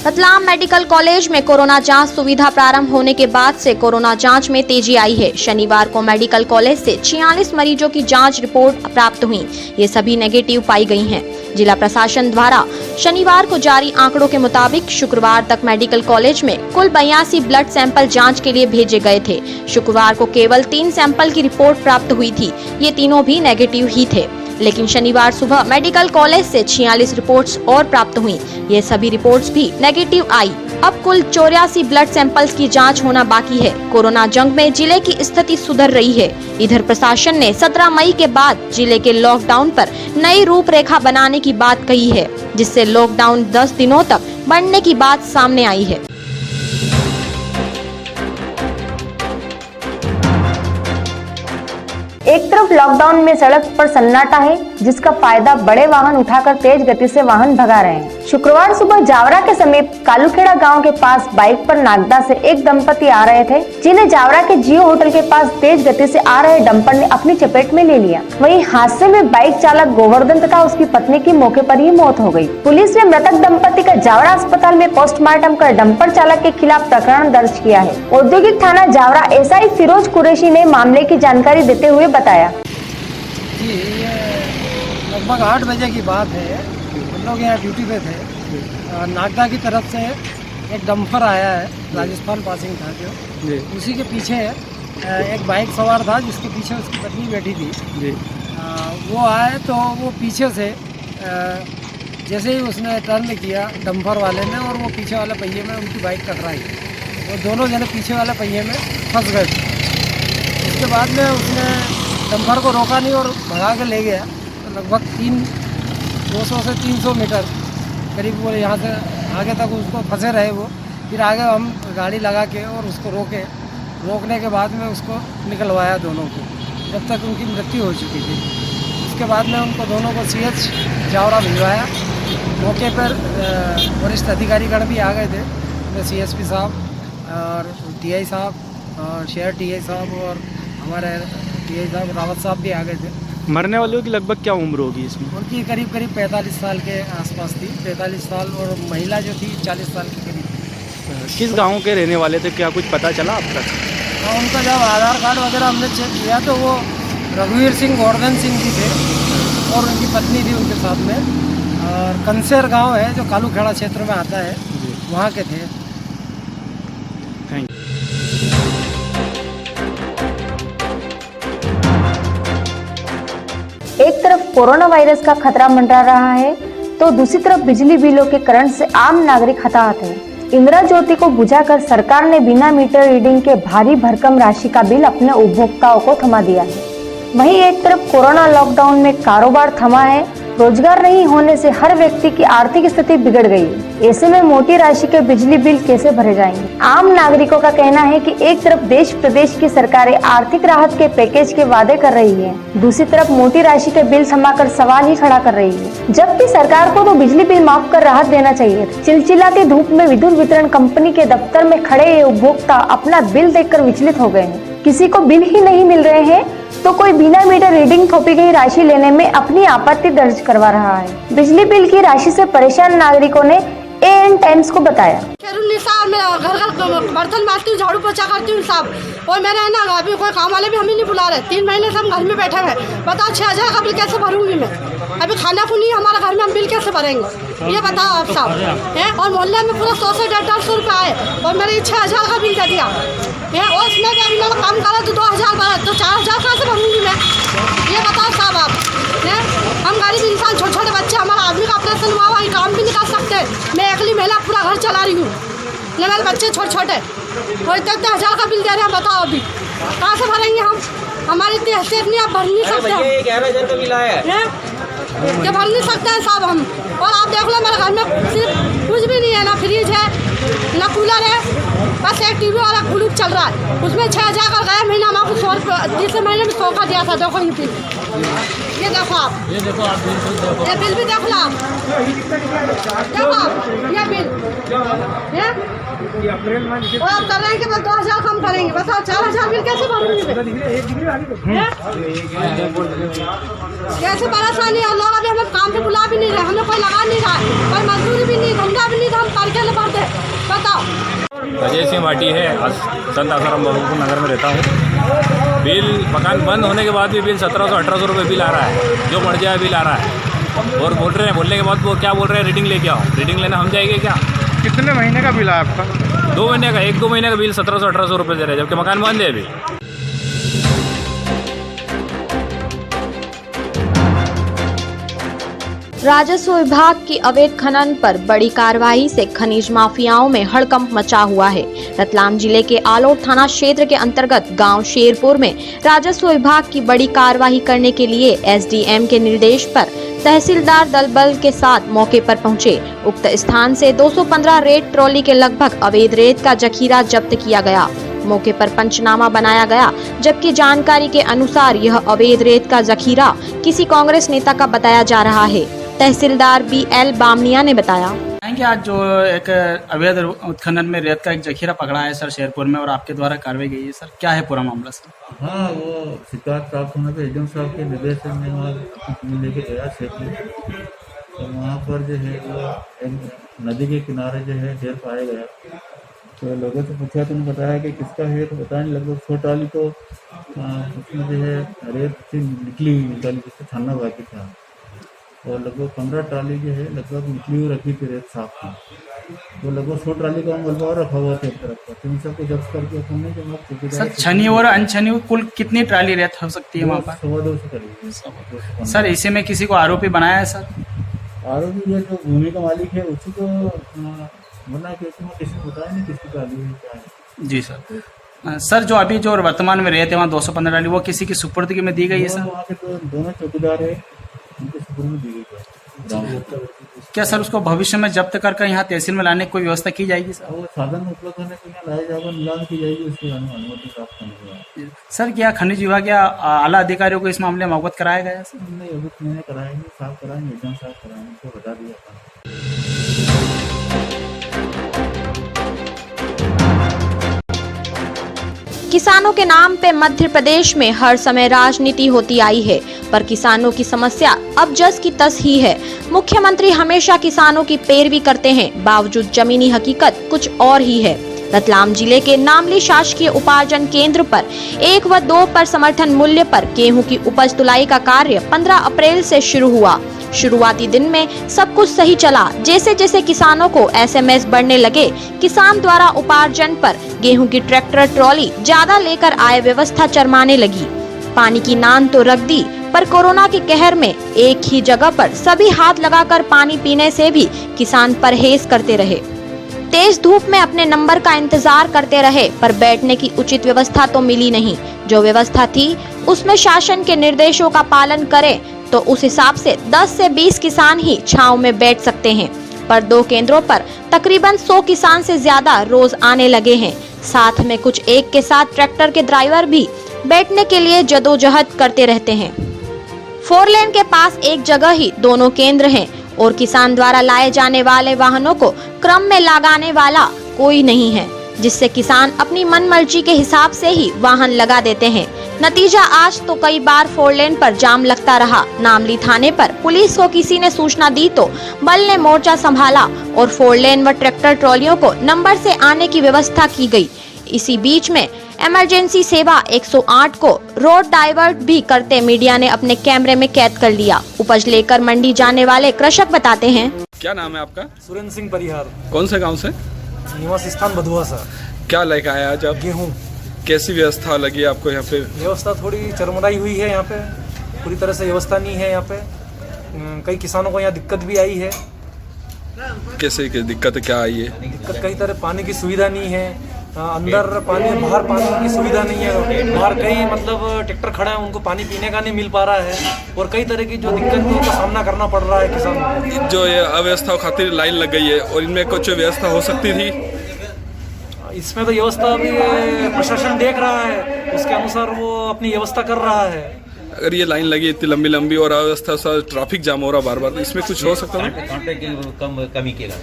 Ratlam medical college में corona जांच सुविधा प्रारंभ होने के बाद से कोरोना जांच में तेजी आई है। शनिवार को मेडिकल कॉलेज से 46 मरीजों की जांच रिपोर्ट प्राप्त हुई। ये सभी नेगेटिव पाई गई हैं। जिला प्रशासन द्वारा शनिवार को जारी आंकड़ों के मुताबिक शुक्रवार तक मेडिकल कॉलेज में कुल 82 ब्लड सैंपल जांच के लिए भेजे गए थे। शुक्रवार को केवल 3 सैंपल की रिपोर्ट प्राप्त हुई थी। ये तीनों भी नेगेटिव ही थे, लेकिन शनिवार सुबह मेडिकल कॉलेज से 46 रिपोर्ट्स और प्राप्त हुई। ये सभी रिपोर्ट्स भी नेगेटिव आई। अब कुल 84 ब्लड सैंपल्स की जांच होना बाकी है। कोरोना जंग में जिले की स्थिति सुधर रही है। इधर प्रशासन ने 17 मई के बाद जिले के लॉकडाउन पर नई रूपरेखा बनाने की बात कही है, जिससे लॉकडाउन 10 दिनों तक बढ़ने की बात सामने आई है। एक तरफ लॉकडाउन में सड़क पर सन्नाटा है, जिसका फायदा बड़े वाहन उठाकर तेज गति से वाहन भगा रहे हैं। शुक्रवार सुबह जावरा के समीप कालूखेड़ा गांव के पास बाइक पर नागदा से एक दंपति आ रहे थे, जिन्हें जावरा के जियो होटल के पास तेज गति से आ रहे डंपर ने अपनी चपेट में ले लिया। वहीं हादसे में बाइक चालक गोवर्धन तथा उसकी पत्नी की मौके पर ही मौत हो गई। पुलिस ने मृतक दंपति का जावरा अस्पताल में पोस्टमार्टम कर डंपर चालक के खिलाफ प्रकरण दर्ज किया है। औद्योगिक थाना जावरा एसआई फिरोज कुरैशी ने मामले की जानकारी देते हुए बताया। जी, लगभग 8 बजे की बात है। हम लोग यहाँ ड्यूटी पे थे। नागदा की तरफ से एक डंपर आया है, राजस्थान पासिंग था जो, उसी के पीछे एक बाइक सवार था जिसके पीछे उसकी पत्नी बैठी थी। वो आए तो वो पीछे से जैसे ही उसने टर्न किया डंपर वाले ने, और वो पीछे वाले पहिए में उनकी बाइक टकराई। वो दोनों जने पीछे वाले पहिए में फंस गए थे। उसके बाद में उसने डंपर को रोका नहीं और भगा के ले गया। तो लगभग 200 से 300 मीटर करीब वो यहाँ से आगे तक उसको फंसे रहे वो। फिर आगे हम गाड़ी लगा के और उसको रोकने के बाद में उसको निकलवाया दोनों को, जब तक उनकी मृत्यु हो चुकी थी। उसके बाद में उनको दोनों को CH जावरा भिजवाया। मौके पर वरिष्ठ अधिकारीगण भी आ गए थे, CSP साहब और TI साहब और शहर TI साहब और हमारे TI साहब रावत साहब भी आ गए थे। मरने वालों की लगभग क्या उम्र होगी इसमें? उनकी करीब 45 साल के आसपास थी, 45 साल, और महिला जो थी 40 साल के करीब। किस गांव के रहने वाले थे, क्या कुछ पता चला अब तक? उनका जब आधार कार्ड वगैरह हमने चेक किया तो वो रघुवीर सिंह गोवर्धन सिंह जी थे और उनकी पत्नी थी उनके साथ में। और कंसेर गांव है जो कालूखेड़ा क्षेत्र में आता है, वहाँ के थे। Thank you. एक तरफ कोरोना वायरस का खतरा मंडरा रहा है, तो दूसरी तरफ बिजली बिलों के करंट से आम नागरिक हताहत है। इंदिरा ज्योति को बुझाकर सरकार ने बिना मीटर रीडिंग के भारी भरकम राशि का बिल अपने उपभोक्ताओं को थमा दिया है। वहीं एक तरफ कोरोना लॉकडाउन में कारोबार थमा है। रोजगार नहीं होने से हर व्यक्ति की आर्थिक स्थिति बिगड़ गई है। ऐसे में मोटी राशि के बिजली बिल कैसे भरे जाएंगे? आम नागरिकों का कहना है कि एक तरफ देश प्रदेश की सरकारें आर्थिक राहत के पैकेज के वादे कर रही है, दूसरी तरफ मोटी राशि के बिल थमाकर सवाल ही खड़ा कर रही है। जबकि सरकार को तो बिजली बिल माफ कर राहत देना चाहिए। चिलचिलाती धूप में विद्युत वितरण कंपनी के दफ्तर में खड़े ये उपभोक्ता अपना बिल देखकर विचलित हो गए हैं। किसी को बिल ही नहीं मिल रहे हैं तो कोई बिना मीटर रीडिंग थोपी गई राशि लेने में अपनी आपत्ति दर्ज करवा रहा है। बिजली बिल की राशि से परेशान नागरिकों ने AN टाइम्स को बताया। घर बर्तन मारती हूँ, झाड़ू पोछा करती हूँ साहब, और मैंने है ना अभी कोई काम वाले भी हमें नहीं बुला रहे। 3 महीने से हम घर में बैठे हुए। बताओ 6000 का बिल कैसे भरूंगी मैं? अभी खाना खुनी हमारे घर में, हम बिल कैसे भरेंगे ये बताओ आप साहब है। और मोहल्ले में पूरा 100 से 150 रुपये आए और मैंने 6000 का बिल दे दिया है। और उसमें भी अभी मैंने काम करा तो 2000 भरा, तो 4000 कहाँ से भरूंगी मैं? ये बताओ साहब आप है। हम गरीब इंसान, छोटे छोटे बच्चे, हमारा आदमी का ऑपरेशन हुआ हुआ, काम भी नहीं कर सकते। मैं अकेली महिला पूरा घर चला रही हूँ, मेरे बच्चे छोटे छोटे, वो इतने 1000 का बिल दे रहे हैं। बताओ अभी कहाँ से भरेंगे हम? हमारी इतनी हैसियत नहीं, आप भर नहीं सकते हैं, ये भर नहीं सकते हैं साहब हम। और आप देख लो मेरे घर में सिर्फ कुछ भी नहीं है, ना फ्रिज है ना कूलर है, बस एक TV वाला कुलूप चल रहा है। उसमें 6000 का गया महीना, हमारे 100 तीसरे महीने में तोहफा दिया था, देखो यूपी में। ये देखो आप, ये बिल भी देख लो आप, देखो आप, ये बिल और आप कर रहे हैं कि बस 2000 कम करेंगे, बताओ 4000 बिल कैसे भरूंगी मैं? कैसे परेशानी है लोग, अभी हमें काम पे बुला भी नहीं रहे, हमें कोई लगा नहीं रहा है, कोई मजदूरी भी नहीं, धंधा भी नहीं, तो हम करके ले पड़ते, बताओ। अजय सिंह भाटी है, संत आसाराम बबूपुर नगर में रहता हूँ। बिल मकान बंद होने के बाद भी बिल 1700-1800 रुपये बिल आ रहा है, जो बढ़ जाए बिल आ रहा है। और बोलने के बाद वो क्या बोल रहे हैं, रीडिंग लेके आओ, रीडिंग लेना हम जाएंगे क्या? कितने महीने का बिल है आपका? 2 महीने का, 1-2 महीने का बिल 1700-1800 रुपये दे रहे हैं, जबकि मकान बंद है अभी। राजस्व विभाग की अवैध खनन पर बड़ी कार्रवाई से खनिज माफियाओं में हड़कंप मचा हुआ है। रतलाम जिले के आलोट थाना क्षेत्र के अंतर्गत गांव शेरपुर में राजस्व विभाग की बड़ी कार्रवाई करने के लिए एसडीएम के निर्देश पर तहसीलदार दल बल के साथ मौके पर पहुंचे। उक्त स्थान से 215 रेत ट्रॉली के लगभग अवैध रेत का जखीरा जब्त किया गया। मौके पर पंचनामा बनाया गया, जबकि जानकारी के अनुसार यह अवैध रेत का जखीरा किसी कांग्रेस नेता का बताया जा रहा है। तहसीलदार BL बामनिया ने बताया कि आज जो एक अवैध उत्खनन में रेत का एक जखीरा पकड़ा है सर शेरपुर में, और आपके द्वारा कार्रवाई गई है सर, क्या है पूरा मामला सर? हाँ, वो शिकायत प्राप्त होने पर एडम साहब के निर्देश में वहाँ लेके गया क्षेत्र, तो वहाँ पर जो है वो नदी के किनारे जो है ढेर पाया गया। तो लोगों से पूछा तो उन्होंने बताया कि किसका है, तो बताया नहीं, लगभग 100 ट्राली तो उसमें जो है रेत से निकली हुई निकाली, जिससे छानना बाकी था। और लगभग 15 ट्राली जो है लगभग निकली हुई रखी थी रेत साफ थी, तो लगभग 100 ट्राली का मलबा और रखा हुआ था एक तरफ का। तो इन सबको जब्त करके हमने जब सर छनी और अनछनी कुल कितनी ट्राली रेत हो सकती है वहाँ पर? 200 करीब। सर इसी में किसी को आरोपी बनाया है सर? आरोपी जो भूमि का मालिक है उसी को बना के, किसी को बताया नहीं किसकी ट्राली है क्या है। जी सर। सर जो अभी जो वर्तमान में रेत है वहाँ 215 ट्राली, वो किसी की सुपुर्दगी में दी गई है सर? वहाँ के दोनों चौकीदार है, उनके सुपुर्द में दी गई है। क्या सर उसको भविष्य में जब्त कर यहाँ तहसील में लाने की कोई व्यवस्था की जाएगी सर? वो साधन उपलब्ध होने के लिए लाया जाएगा, नीलाम की जाएगी, उसकी अनुमति प्राप्त करने के बाद। सर क्या खनिज विभाग या आला अधिकारियों को इस मामले में अवगत कराया गया सर? नहीं, अभी मैंने कराएंगे, साफ कराएंगे, एकदम साफ कराएंगे, उनको बता दिया था। किसानों के नाम पे मध्य प्रदेश में हर समय राजनीति होती आई है, पर किसानों की समस्या अब जस की तस ही है। मुख्यमंत्री हमेशा किसानों की पैरवी करते हैं, बावजूद जमीनी हकीकत कुछ और ही है। रतलाम जिले के नामली शासकीय उपार्जन केंद्र पर 1 व 2 पर समर्थन मूल्य पर गेहूं की उपज तुलाई का कार्य 15 अप्रैल से शुरू हुआ। शुरुआती दिन में सब कुछ सही चला। जैसे जैसे किसानों को SMS बढ़ने लगे, किसान द्वारा उपार्जन पर गेहूं की ट्रैक्टर ट्रॉली ज्यादा लेकर आए व्यवस्था चरमाने लगी। पानी की नान तो रख दी, पर कोरोना के कहर में एक ही जगह पर सभी हाथ लगाकर पानी पीने से भी किसान परहेज करते रहे। तेज धूप में अपने नंबर का इंतजार करते रहे, पर बैठने की उचित व्यवस्था तो मिली नहीं। जो व्यवस्था थी उसमें शासन के निर्देशों का पालन करें तो उस हिसाब से 10 से 20 किसान ही छांव में बैठ सकते हैं, पर 2 केंद्रों पर तकरीबन 100 किसान से ज्यादा रोज आने लगे हैं। साथ में कुछ एक के साथ ट्रैक्टर के ड्राइवर भी बैठने के लिए जदोजहद करते रहते हैं। 4 लेन के पास एक जगह ही दोनों केंद्र हैं और किसान द्वारा लाए जाने वाले वाहनों को क्रम में लगाने वाला कोई नहीं है, जिससे किसान अपनी मनमर्जी के हिसाब से ही वाहन लगा देते हैं। नतीजा आज तो कई बार 4 लेन पर जाम लगता रहा। नामली थाने पर पुलिस को किसी ने सूचना दी तो बल ने मोर्चा संभाला और 4 लेन व ट्रैक्टर ट्रॉलियों को नंबर से आने की व्यवस्था की गई। इसी बीच में इमरजेंसी सेवा 108 को रोड डाइवर्ट भी करते मीडिया ने अपने कैमरे में कैद कर लिया। उपज लेकर मंडी जाने वाले कृषक बताते हैं। क्या नाम है आपका? सुरेंद्र सिंह परिहार, कौन से गांव से? निवास स्थान बधुआ सर। क्या लेकर आए आज आप? गेहूँ। कैसी व्यवस्था लगी आपको यहाँ पे? व्यवस्था थोड़ी चरमराई हुई है यहाँ पे, पूरी तरह से व्यवस्था नहीं है यहाँ पे। कई किसानों को यहाँ दिक्कत भी आई है। कैसे की दिक्कत क्या आई है? दिक्कत कई तरह पानी की सुविधा नहीं है, अंदर पानी बाहर पानी की सुविधा नहीं है। बाहर कई मतलब ट्रैक्टर खड़ा है, उनको पानी पीने का नहीं मिल पा रहा है, और कई तरह की जो दिक्कतों का सामना करना पड़ रहा है किसानों को। जो ये अव्यवस्था खातिर लाइन लग गई है, और इनमें कुछ व्यवस्था हो सकती थी? इसमें तो व्यवस्था अभी प्रशासन देख रहा है, उसके अनुसार वो अपनी व्यवस्था कर रहा है। अगर ये लाइन लगी इतनी लंबी लंबी और अव्यवस्था सा ट्रैफिक जाम हो रहा बार बार, तो इसमें कुछ हो सकता है? कांटे की कमी केला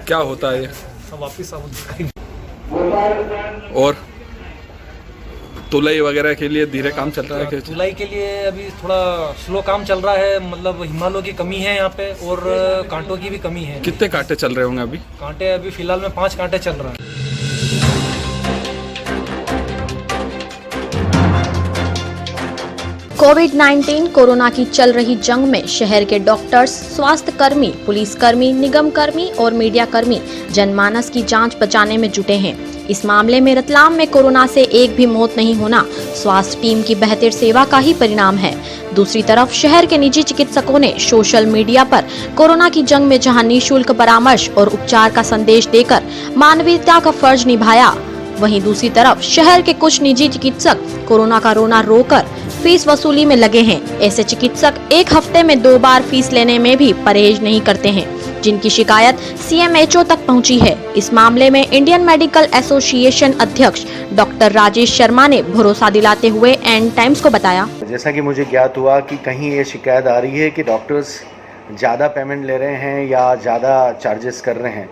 क्या होता है ये? वापिस और तुलाई वगैरह के लिए धीरे काम चल रहा है क्या? तुलाई के लिए अभी थोड़ा स्लो काम चल रहा है, मतलब हिमालयों की कमी है यहाँ पे और कांटों की भी कमी है। कितने कांटे चल रहे होंगे अभी? कांटे अभी फिलहाल में 5 कांटे चल रहा है। कोविड-19 कोरोना की चल रही जंग में शहर के डॉक्टर्स, स्वास्थ्य कर्मी, पुलिसकर्मी, निगम कर्मी और मीडिया कर्मी जनमानस की जान बचाने में जुटे हैं। इस मामले में रतलाम में कोरोना से एक भी मौत नहीं होना स्वास्थ्य टीम की बेहतर सेवा का ही परिणाम है। दूसरी तरफ शहर के निजी चिकित्सकों ने सोशल मीडिया पर कोरोना की जंग में जहां निःशुल्क परामर्श और उपचार का संदेश देकर मानवीयता का फर्ज निभाया, वहीं दूसरी तरफ शहर के कुछ निजी चिकित्सक कोरोना का रोना रोकर फीस वसूली में लगे हैं। ऐसे चिकित्सक एक हफ्ते में 2 बार फीस लेने में भी परहेज नहीं करते हैं, जिनकी शिकायत CMHO तक पहुंची है। इस मामले में इंडियन मेडिकल एसोसिएशन अध्यक्ष डॉक्टर राजेश शर्मा ने भरोसा दिलाते हुए एंड टाइम्स को बताया, जैसा कि मुझे ज्ञात हुआ कि कहीं ये शिकायत आ रही है कि डॉक्टर्स ज़्यादा पेमेंट ले रहे हैं या ज़्यादा चार्जेस कर रहे हैं।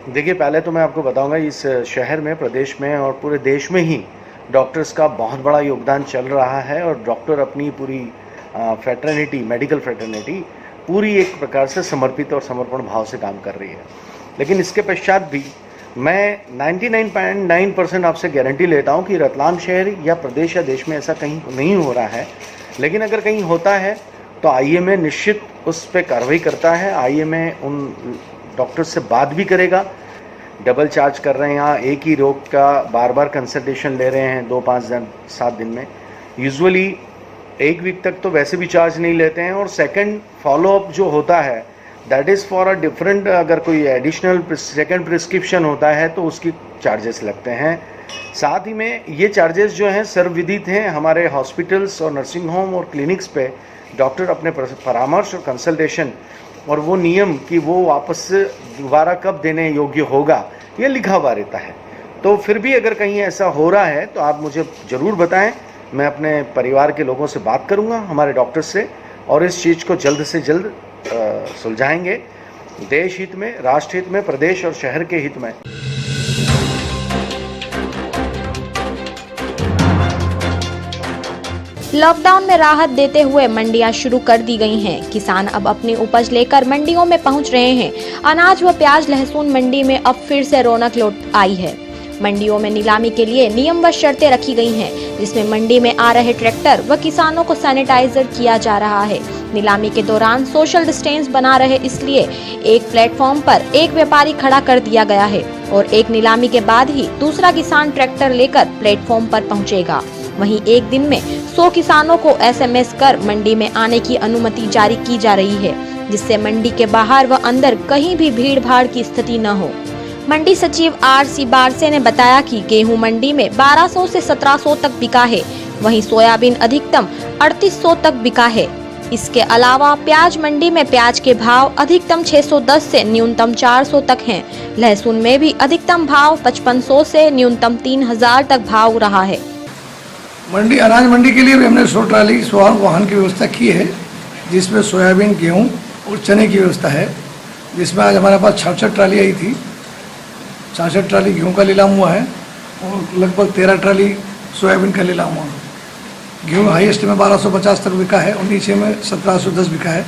देखिए, पहले तो मैं आपको बताऊंगा, इस शहर में, प्रदेश में और पूरे देश में ही डॉक्टर्स का बहुत बड़ा योगदान चल रहा है और डॉक्टर अपनी पूरी फ्रेटर्निटी, मेडिकल फ्रेटर्निटी पूरी एक प्रकार से समर्पित और समर्पण भाव से काम कर रही है। लेकिन इसके पश्चात भी मैं 99.9% आपसे गारंटी लेता हूं कि रतलाम शहर या प्रदेश या देश में ऐसा कहीं नहीं हो रहा है। लेकिन अगर कहीं होता है तो IMA निश्चित उस पर कार्रवाई करता है। IMA उन डॉक्टर से बात भी करेगा। डबल चार्ज कर रहे हैं यहाँ, एक ही रोग का बार बार कंसल्टेशन ले रहे हैं 2, 5 दिन, 7 दिन में। यूजुअली 1 वीक तक तो वैसे भी चार्ज नहीं लेते हैं और सेकंड फॉलोअप जो होता है that is for a different, अगर कोई एडिशनल सेकंड प्रिस्क्रिप्शन होता है तो उसकी चार्जेस लगते हैं। साथ ही में ये चार्जेस जो हैं सर्वविदित हैं। हमारे हॉस्पिटल्स और नर्सिंग होम और क्लिनिक्स पे डॉक्टर अपने परामर्श और कंसल्टेशन और वो नियम कि वो वापस से दोबारा कब देने योग्य होगा ये लिखा हुआ रहता है। तो फिर भी अगर कहीं ऐसा हो रहा है तो आप मुझे ज़रूर बताएं। मैं अपने परिवार के लोगों से बात करूंगा, हमारे डॉक्टर से, और इस चीज़ को जल्द से जल्द सुलझाएंगे, देश हित में, राष्ट्र हित में, प्रदेश और शहर के हित में। लॉकडाउन में राहत देते हुए मंडियां शुरू कर दी गई हैं। किसान अब अपनी उपज लेकर मंडियों में पहुंच रहे हैं। अनाज व प्याज, लहसुन मंडी में अब फिर से रौनक लौट आई है। मंडियों में नीलामी के लिए नियम व शर्तें रखी गई हैं, जिसमें मंडी में आ रहे ट्रैक्टर व किसानों को सैनिटाइजर किया जा रहा है। नीलामी के दौरान सोशल डिस्टेंस बना रहे, इसलिए एक प्लेटफॉर्म पर एक व्यापारी खड़ा कर दिया गया है और एक नीलामी के बाद ही दूसरा किसान ट्रैक्टर लेकर प्लेटफॉर्म पर पहुंचेगा। वहीं एक दिन में 100 किसानों को SMS कर मंडी में आने की अनुमति जारी की जा रही है, जिससे मंडी के बाहर व अंदर कहीं भी भीड़ भाड़ की स्थिति न हो। मंडी सचिव RC बारसे ने बताया कि गेहूं मंडी में 1200 से 1700 तक बिका है, वहीं सोयाबीन अधिकतम 3800 तक बिका है। इसके अलावा प्याज मंडी में प्याज के भाव अधिकतम 610 से न्यूनतम 400 तक हैं। लहसुन में भी अधिकतम भाव 5500 से न्यूनतम 3000 तक भाव रहा है। मंडी, अनाज मंडी के लिए भी हमने 100 ट्राली वाहन की व्यवस्था की है, जिसमें सोयाबीन, गेहूं और चने की व्यवस्था है, जिसमें आज हमारे पास 66 ट्राली आई थी। 66 ट्राली गेहूं का नीलाम हुआ है और लगभग 13 ट्राली सोयाबीन का नीलाम हुआ। गेहूं हाईएस्ट में 1250 तक बिका है और नीचे में 1710 बिका है।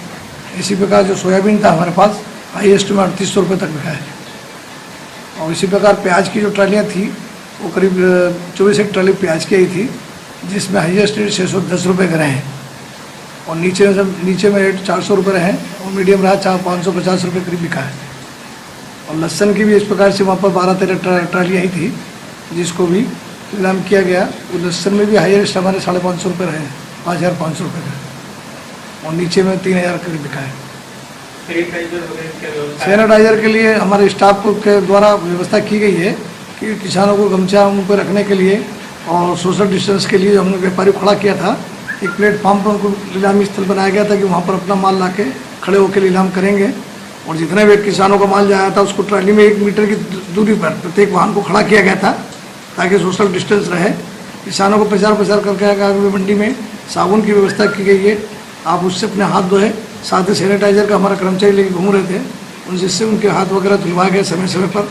इसी प्रकार जो सोयाबीन था हमारे पास हाईएस्ट में 3800 रुपये तक बिका है। और इसी प्रकार प्याज की जो ट्रालियाँ थी वो करीब 24 ट्राली प्याज की आई थी, जिसमें हाईएस्ट रेट 610 रुपये का रहे हैं और नीचे में रेट 400 रुपये रहे और मीडियम रहा 550 रुपये करीब बिका है। और लहसन की भी इस प्रकार से वहाँ पर 12-13 ट्राली आई थी, जिसको भी नीलाम किया गया। वो लहसन में भी हाईएस्ट हमारे 550 रुपये रहे, 5500 रुपये का, और नीचे में 3000 करीब बिका है। सैनिटाइजर के लिए हमारे स्टाफ को के द्वारा व्यवस्था की गई है कि किसानों को गमछा उन पर रखने के लिए और सोशल डिस्टेंस के लिए जो हमने व्यापारी खड़ा किया था, एक प्लेटफॉर्म पर उनको नीलामी स्थल बनाया गया था कि वहाँ पर अपना माल ला के खड़े होकर नीलाम करेंगे। और जितने भी किसानों का माल जाया था उसको ट्राली में 1 मीटर की दूरी पर प्रत्येक वाहन को खड़ा किया गया था ताकि सोशल डिस्टेंस रहे। किसानों को प्रचार करके आगे मंडी में साबुन की व्यवस्था की गई है, आप उससे अपने हाथ धोए। साथ ही सैनिटाइजर का हमारा कर्मचारी लेके घूम रहे थे, उन जिससे उनके हाथ वगैरह धुलवा गए समय समय पर,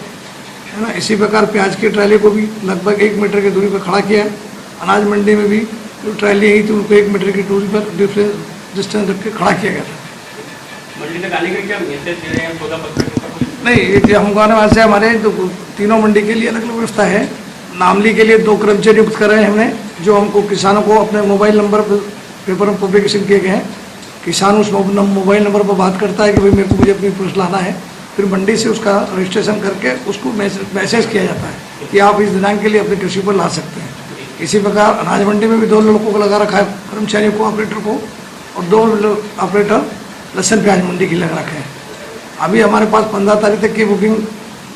है ना। इसी प्रकार प्याज की ट्राली को भी लगभग 1 मीटर की दूरी पर खड़ा किया है। अनाज मंडी में भी जो ट्राली आई थी उनको 1 मीटर की दूरी पर डिस्टेंस रख के खड़ा किया गया था। नहीं, ये हम गाने वहाँ से हमारे तो तीनों मंडी के लिए अलग अलग व्यवस्था है। नामली के लिए 2 कर्मचारी नियुक्त कर रहे हैं हमने, जो हमको किसानों को अपने मोबाइल नंबर पर पेपर में पब्लिकेशन किए गए हैं। किसान उस मोबाइल नंबर पर बात करता है कि भाई मेरे को मुझे अपनी पुरुष लाना है, फिर मंडी से उसका रजिस्ट्रेशन करके उसको मैसेज किया जाता है कि आप इस दिनांक के लिए अपने कृषि पर ला सकते हैं। इसी प्रकार अनाज मंडी में भी 2 लड़कों को लगा रखा है, कर्मचारियों को, ऑपरेटर को, और 2 ऑपरेटर लहसुन प्याज मंडी की लगा रखे हैं। अभी हमारे पास 15 तारीख तक की बुकिंग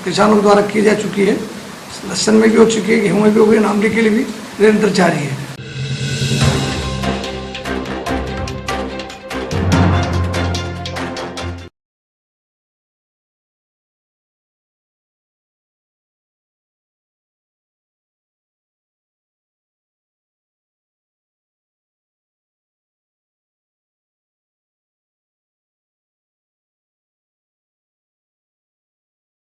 किसानों द्वारा की जा चुकी है। लहसुन में भी हो चुकी है, गेहूँ में भी हो गई, नामली के लिए भी निरंतर जारी है।